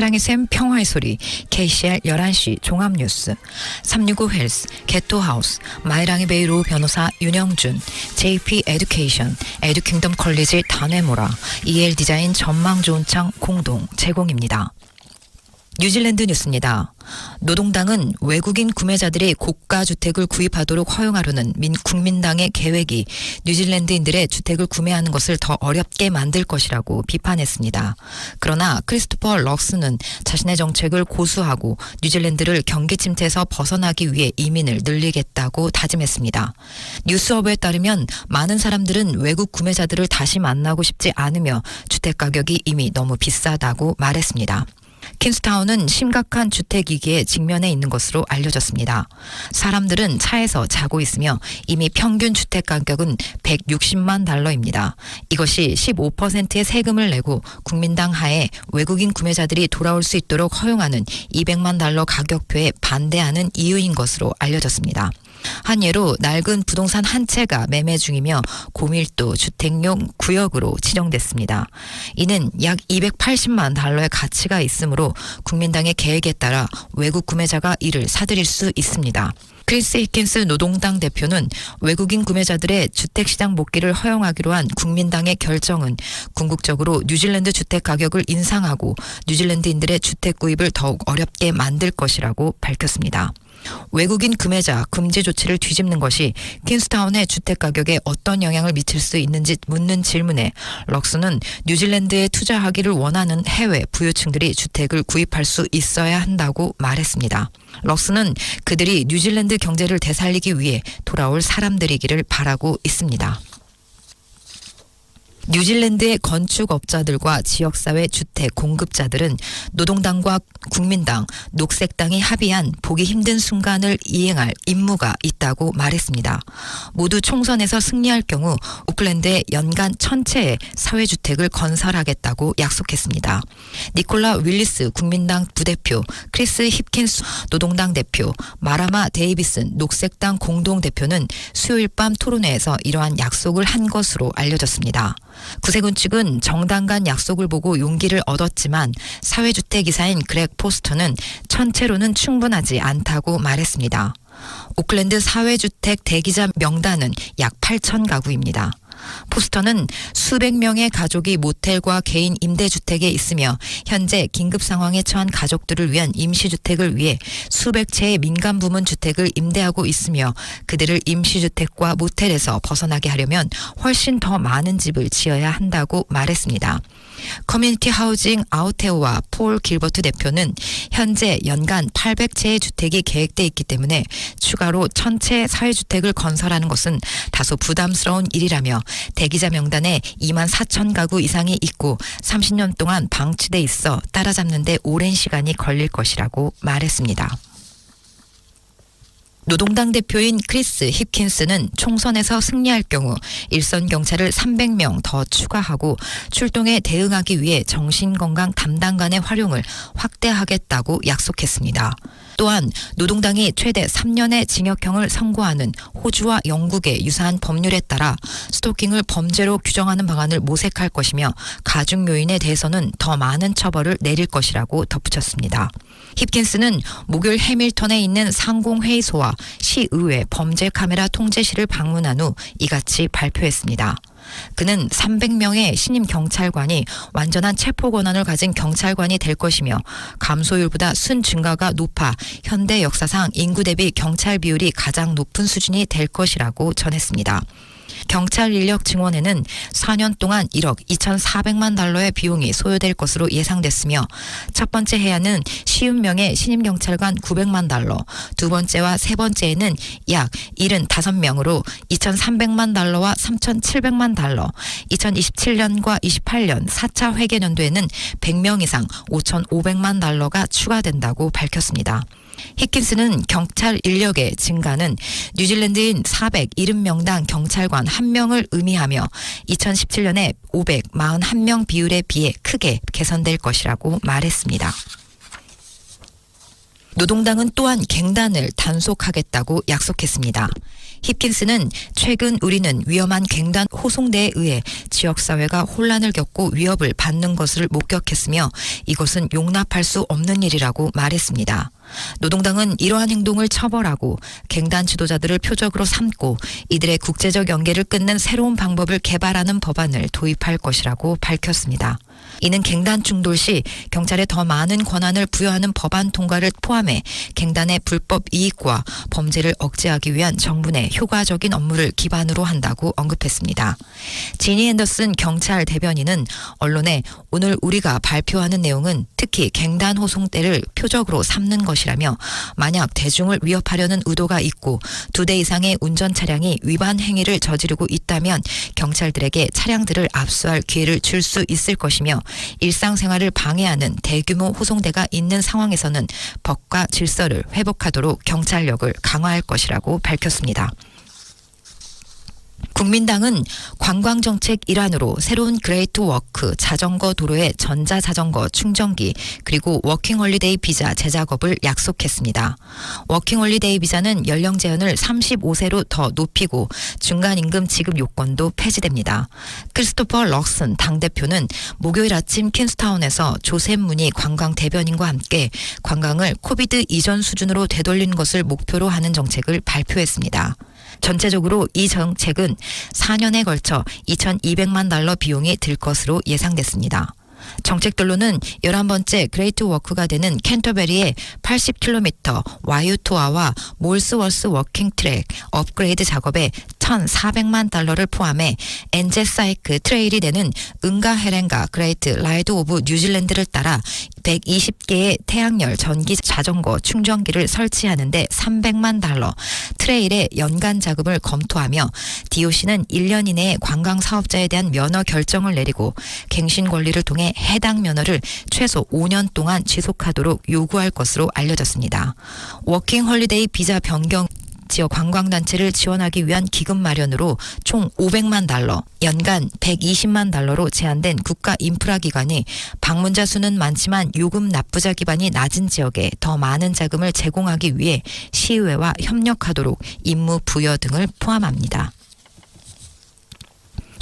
사랑의 샘 평화의 소리, KCR 11시 종합뉴스, 365 헬스, 게토하우스, 마이랑이 베이로 변호사 윤영준, JP 에듀케이션, 에듀킹덤 컬리지 단회모라, EL 디자인 전망 좋은 창 공동 제공입니다. 뉴질랜드 뉴스입니다. 노동당은 외국인 구매자들이 고가 주택을 구입하도록 허용하려는 국민당의 계획이 뉴질랜드인들의 주택을 구매하는 것을 더 어렵게 만들 것이라고 비판했습니다. 그러나 크리스토퍼 럭스는 자신의 정책을 고수하고 뉴질랜드를 경기 침체에서 벗어나기 위해 이민을 늘리겠다고 다짐했습니다. 뉴스허브에 따르면 많은 사람들은 외국 구매자들을 다시 만나고 싶지 않으며 주택 가격이 이미 너무 비싸다고 말했습니다. 킨스타운은 심각한 주택위기에 직면해 있는 것으로 알려졌습니다. 사람들은 차에서 자고 있으며 이미 평균 주택 가격은 160만 달러입니다. 이것이 15%의 세금을 내고 국민당 하에 외국인 구매자들이 돌아올 수 있도록 허용하는 200만 달러 가격표에 반대하는 이유인 것으로 알려졌습니다. 한 예로 낡은 부동산 한 채가 매매 중이며 고밀도 주택용 구역으로 지정됐습니다. 이는 약 280만 달러의 가치가 있으므로 국민당의 계획에 따라 외국 구매자가 이를 사들일 수 있습니다. 크리스 히킨스 노동당 대표는 외국인 구매자들의 주택시장 복귀를 허용하기로 한 국민당의 결정은 궁극적으로 뉴질랜드 주택 가격을 인상하고 뉴질랜드인들의 주택 구입을 더욱 어렵게 만들 것이라고 밝혔습니다. 외국인 구매자 금지 조치를 뒤집는 것이 킨스타운의 주택 가격에 어떤 영향을 미칠 수 있는지 묻는 질문에 럭스는 뉴질랜드에 투자하기를 원하는 해외 부유층들이 주택을 구입할 수 있어야 한다고 말했습니다. 럭스는 그들이 뉴질랜드 경제를 되살리기 위해 돌아올 사람들이기를 바라고 있습니다. 뉴질랜드의 건축업자들과 지역사회 주택 공급자들은 노동당과 국민당, 녹색당이 합의한 보기 힘든 순간을 이행할 임무가 있다고 말했습니다. 모두 총선에서 승리할 경우 오클랜드에 연간 1000채의 사회주택을 건설하겠다고 약속했습니다. 니콜라 윌리스 국민당 부대표, 크리스 힙킨스 노동당 대표, 마라마 데이비슨 녹색당 공동대표는 수요일 밤 토론회에서 이러한 약속을 한 것으로 알려졌습니다. 구세군 측은 정당 간 약속을 보고 용기를 얻었지만 사회주택이사인 그렉 포스터는 1000채로는 충분하지 않다고 말했습니다. 오클랜드 사회주택 대기자 명단은 약 8,000 가구입니다. 포스터는 수백 명의 가족이 모텔과 개인 임대주택에 있으며 현재 긴급 상황에 처한 가족들을 위한 임시주택을 위해 수백 채의 민간 부문 주택을 임대하고 있으며 그들을 임시주택과 모텔에서 벗어나게 하려면 훨씬 더 많은 집을 지어야 한다고 말했습니다. 커뮤니티 하우징 아우테오와 폴 길버트 대표는 현재 연간 800채의 주택이 계획돼 있기 때문에 추가로 1000채 사회주택을 건설하는 것은 다소 부담스러운 일이라며 대기자 명단에 2만 4천 가구 이상이 있고 30년 동안 방치돼 있어 따라잡는 데 오랜 시간이 걸릴 것이라고 말했습니다. 노동당 대표인 크리스 힙킨스는 총선에서 승리할 경우 일선 경찰을 300명 더 추가하고 출동에 대응하기 위해 정신건강 담당관의 활용을 확대하겠다고 약속했습니다. 또한 노동당이 최대 3년의 징역형을 선고하는 호주와 영국의 유사한 법률에 따라 스토킹을 범죄로 규정하는 방안을 모색할 것이며 가중 요인에 대해서는 더 많은 처벌을 내릴 것이라고 덧붙였습니다. 힙킨스는 목요일 해밀턴에 있는 상공회의소와 시의회 범죄 카메라 통제실을 방문한 후 이같이 발표했습니다. 그는 300명의 신임 경찰관이 완전한 체포 권한을 가진 경찰관이 될 것이며 감소율보다 순 증가가 높아 현대 역사상 인구 대비 경찰 비율이 가장 높은 수준이 될 것이라고 전했습니다. 경찰 인력 증원에는 4년 동안 1억 2,400만 달러의 비용이 소요될 것으로 예상됐으며 첫 번째 해야는 50명의 신임 경찰관 900만 달러, 두 번째와 세 번째에는 약 75명으로 2,300만 달러와 3,700만 달러, 2027년과 28년 4차 회계년도에는 100명 이상 5,500만 달러가 추가된다고 밝혔습니다. 히킨스는 경찰 인력의 증가는 뉴질랜드인 470명당 경찰관 1명을 의미하며 2017년에 541명 비율에 비해 크게 개선될 것이라고 말했습니다. 노동당은 또한 갱단을 단속하겠다고 약속했습니다. 힙킨스는 최근 우리는 위험한 갱단 호송대에 의해 지역사회가 혼란을 겪고 위협을 받는 것을 목격했으며 이것은 용납할 수 없는 일이라고 말했습니다. 노동당은 이러한 행동을 처벌하고 갱단 지도자들을 표적으로 삼고 이들의 국제적 연계를 끊는 새로운 방법을 개발하는 법안을 도입할 것이라고 밝혔습니다. 이는 갱단 충돌 시 경찰에 더 많은 권한을 부여하는 법안 통과를 포함해 갱단의 불법 이익과 범죄를 억제하기 위한 정부의 효과적인 업무를 기반으로 한다고 언급했습니다. 지니 앤더슨 경찰 대변인은 언론에 오늘 우리가 발표하는 내용은 특히 갱단 호송대를 표적으로 삼는 것이라며 만약 대중을 위협하려는 의도가 있고 2대 이상의 운전 차량이 위반 행위를 저지르고 있다면 경찰들에게 차량들을 압수할 기회를 줄 수 있을 것이며 일상생활을 방해하는 대규모 호송대가 있는 상황에서는 법과 질서를 회복하도록 경찰력을 강화할 것이라고 밝혔습니다. 국민당은 관광정책 일환으로 새로운 그레이트 워크 자전거 도로의 전자자전거 충전기 그리고 워킹홀리데이 비자 재작업을 약속했습니다. 워킹홀리데이 비자는 연령 제한을 35세로 더 높이고 중간임금 지급 요건도 폐지됩니다. 크리스토퍼 럭슨 당대표는 목요일 아침 킨스타운에서 조셉 무니 관광 대변인과 함께 관광을 코비드 이전 수준으로 되돌린 것을 목표로 하는 정책을 발표했습니다. 전체적으로 이 정책은 4년에 걸쳐 2,200만 달러 비용이 들 것으로 예상됐습니다. 정책들로는 11번째 그레이트 워크가 되는 캔터베리의 80km 와이우토아와 몰스워스 워킹 트랙 업그레이드 작업에 1,400만 달러를 포함해 엔제사이크 트레일이 되는 응가 헤렌가 그레이트 라이드 오브 뉴질랜드를 따라 120개의 태양열 전기 자전거 충전기를 설치하는 데 300만 달러, 트레일의 연간 자금을 검토하며 DOC는 1년 이내에 관광 사업자에 대한 면허 결정을 내리고 갱신 권리를 통해 해당 면허를 최소 5년 동안 지속하도록 요구할 것으로 알려졌습니다. 워킹 홀리데이 비자 변경 지역 관광단체를 지원하기 위한 기금 마련으로 총 500만 달러, 연간 120만 달러로 제한된 국가 인프라 기관이 방문자 수는 많지만 요금 납부자 기반이 낮은 지역에 더 많은 자금을 제공하기 위해 시의회와 협력하도록 임무 부여 등을 포함합니다.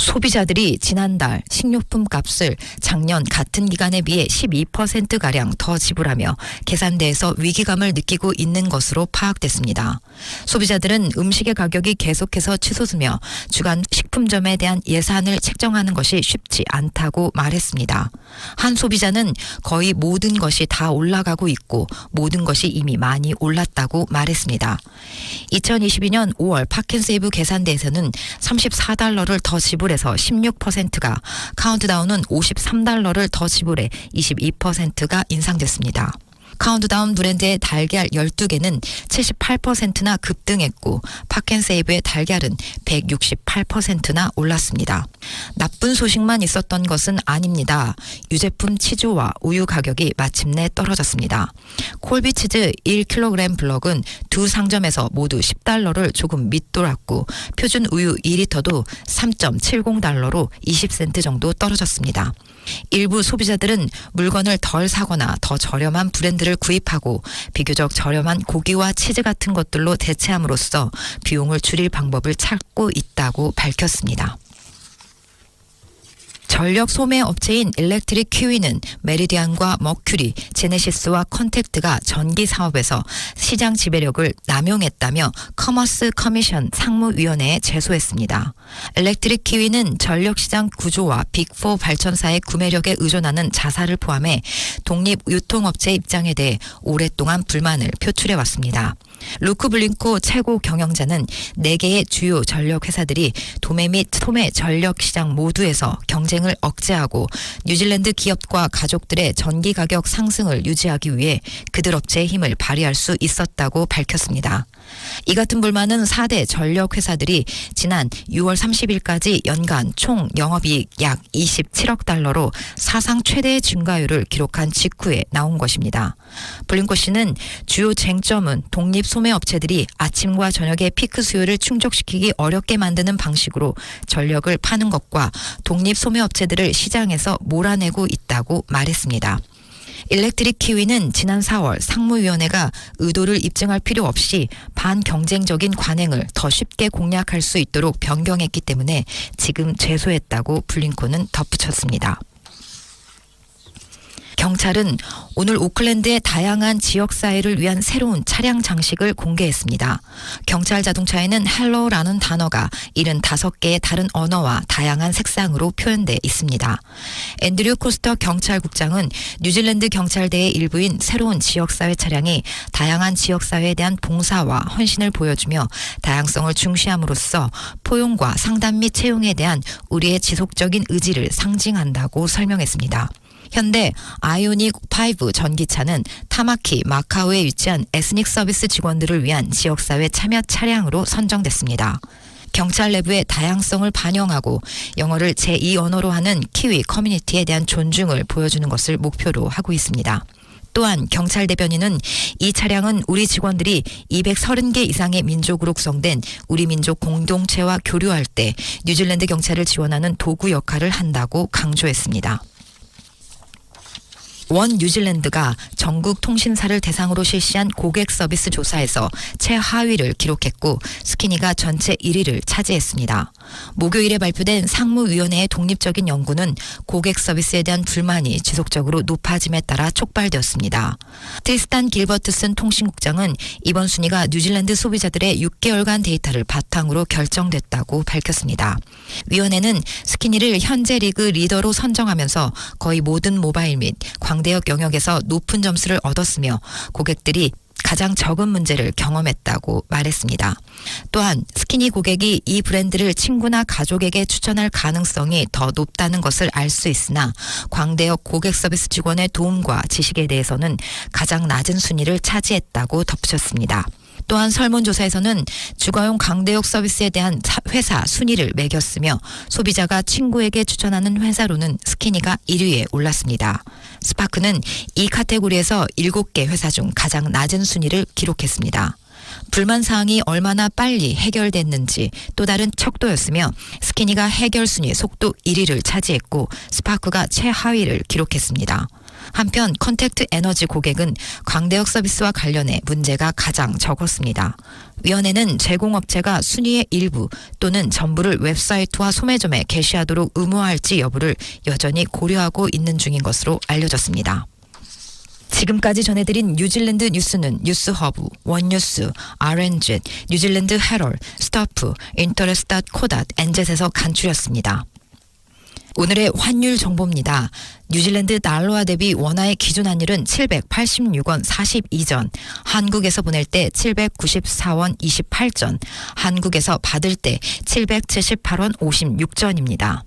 소비자들이 지난달 식료품 값을 작년 같은 기간에 비해 12%가량 더 지불하며 계산대에서 위기감을 느끼고 있는 것으로 파악됐습니다. 소비자들은 음식의 가격이 계속해서 치솟으며 주간 식품점에 대한 예산을 책정하는 것이 쉽지 않다고 말했습니다. 한 소비자는 거의 모든 것이 다 올라가고 있고 모든 것이 이미 많이 올랐다고 말했습니다. 2022년 5월 파킨세이브 계산대에서는 34달러를 더 지불해서 16%가, 카운트다운은 53달러를 더 지불해 22%가 인상됐습니다. 카운트다운 브랜드의 달걀 12개는 78%나 급등했고 팍앤세이브의 달걀은 168%나 올랐습니다. 나쁜 소식만 있었던 것은 아닙니다. 유제품 치즈와 우유 가격이 마침내 떨어졌습니다. 콜비치즈 1kg 블럭은 두 상점에서 모두 10달러를 조금 밑돌았고 표준 우유 2리터도 3.70달러로 20센트 정도 떨어졌습니다. 일부 소비자들은 물건을 덜 사거나 더 저렴한 브랜드를 구입하고 비교적 저렴한 고기와 치즈 같은 것들로 대체함으로써 비용을 줄일 방법을 찾고 있다고 밝혔습니다. 전력 소매 업체인 일렉트릭 큐이는 메리디안과 머큐리, 제네시스와 컨택트가 전기 사업에서 시장 지배력을 남용했다며 커머스 커미션 상무위원회에 제소했습니다. 일렉트릭 큐이는 전력시장 구조와 빅4 발전사의 구매력에 의존하는 자사를 포함해 독립 유통업체 입장에 대해 오랫동안 불만을 표출해왔습니다. 루크 블링코 최고 경영자는 4개의 주요 전력 회사들이 도매 및 소매 전력 시장 모두에서 경쟁을 억제하고 뉴질랜드 기업과 가족들의 전기 가격 상승을 유지하기 위해 그들 업체의 힘을 발휘할 수 있었다고 밝혔습니다. 이 같은 불만은 4대 전력 회사들이 지난 6월 30일까지 연간 총 영업이익 약 27억 달러로 사상 최대의 증가율을 기록한 직후에 나온 것입니다. 블링코 씨는 주요 쟁점은 독립 소매업체들이 아침과 저녁의 피크 수요를 충족시키기 어렵게 만드는 방식으로 전력을 파는 것과 독립 소매업체들을 시장에서 몰아내고 있다고 말했습니다. 일렉트릭 키위는 지난 4월 상무위원회가 의도를 입증할 필요 없이 반경쟁적인 관행을 더 쉽게 공략할 수 있도록 변경했기 때문에 지금 제소했다고 블링컨은 덧붙였습니다. 경찰은 오늘 오클랜드의 다양한 지역사회를 위한 새로운 차량 장식을 공개했습니다. 경찰 자동차에는 헬로라는 단어가 75개의 다른 언어와 다양한 색상으로 표현돼 있습니다. 앤드류 코스터 경찰국장은 뉴질랜드 경찰대의 일부인 새로운 지역사회 차량이 다양한 지역사회에 대한 봉사와 헌신을 보여주며 다양성을 중시함으로써 포용과 상담 및 채용에 대한 우리의 지속적인 의지를 상징한다고 설명했습니다. 현대 아이오닉 5 전기차는 타마키, 마카오에 위치한 에스닉 서비스 직원들을 위한 지역사회 참여 차량으로 선정됐습니다. 경찰 내부의 다양성을 반영하고 영어를 제2 언어로 하는 키위 커뮤니티에 대한 존중을 보여주는 것을 목표로 하고 있습니다. 또한 경찰 대변인은 이 차량은 우리 직원들이 230개 이상의 민족으로 구성된 우리 민족 공동체와 교류할 때 뉴질랜드 경찰을 지원하는 도구 역할을 한다고 강조했습니다. 원 뉴질랜드가 전국 통신사를 대상으로 실시한 고객 서비스 조사에서 최하위를 기록했고 스키니가 전체 1위를 차지했습니다. 목요일에 발표된 상무위원회의 독립적인 연구는 고객 서비스에 대한 불만이 지속적으로 높아짐에 따라 촉발되었습니다. 트리스탄 길버트슨 통신국장은 이번 순위가 뉴질랜드 소비자들의 6개월간 데이터를 바탕으로 결정됐다고 밝혔습니다. 위원회는 스키니를 현재 리그 리더로 선정하면서 거의 모든 모바일 및 광대역 영역에서 높은 점수를 얻었으며 고객들이 가장 적은 문제를 경험했다고 말했습니다. 또한 스키니 고객이 이 브랜드를 친구나 가족에게 추천할 가능성이 더 높다는 것을 알 수 있으나 광대역 고객 서비스 직원의 도움과 지식에 대해서는 가장 낮은 순위를 차지했다고 덧붙였습니다. 또한 설문조사에서는 주거용 광대역 서비스에 대한 회사 순위를 매겼으며 소비자가 친구에게 추천하는 회사로는 스키니가 1위에 올랐습니다. 스파크는 이 카테고리에서 7개 회사 중 가장 낮은 순위를 기록했습니다. 불만 사항이 얼마나 빨리 해결됐는지 또 다른 척도였으며 스키니가 해결 순위 속도 1위를 차지했고 스파크가 최하위를 기록했습니다. 한편 컨택트 에너지 고객은 광대역 서비스와 관련해 문제가 가장 적었습니다. 위원회는 제공업체가 순위의 일부 또는 전부를 웹사이트와 소매점에 게시하도록 의무화할지 여부를 여전히 고려하고 있는 중인 것으로 알려졌습니다. 지금까지 전해드린 뉴질랜드 뉴스는 뉴스허브, 원뉴스, RNZ, 뉴질랜드 헤럴, 스토프, 인터레스닷.co.닷, NZ에서 간추렸습니다. 오늘의 환율 정보입니다. 뉴질랜드 달러화 대비 원화의 기준 환율은 786원 42전, 한국에서 보낼 때 794원 28전, 한국에서 받을 때 778원 56전입니다.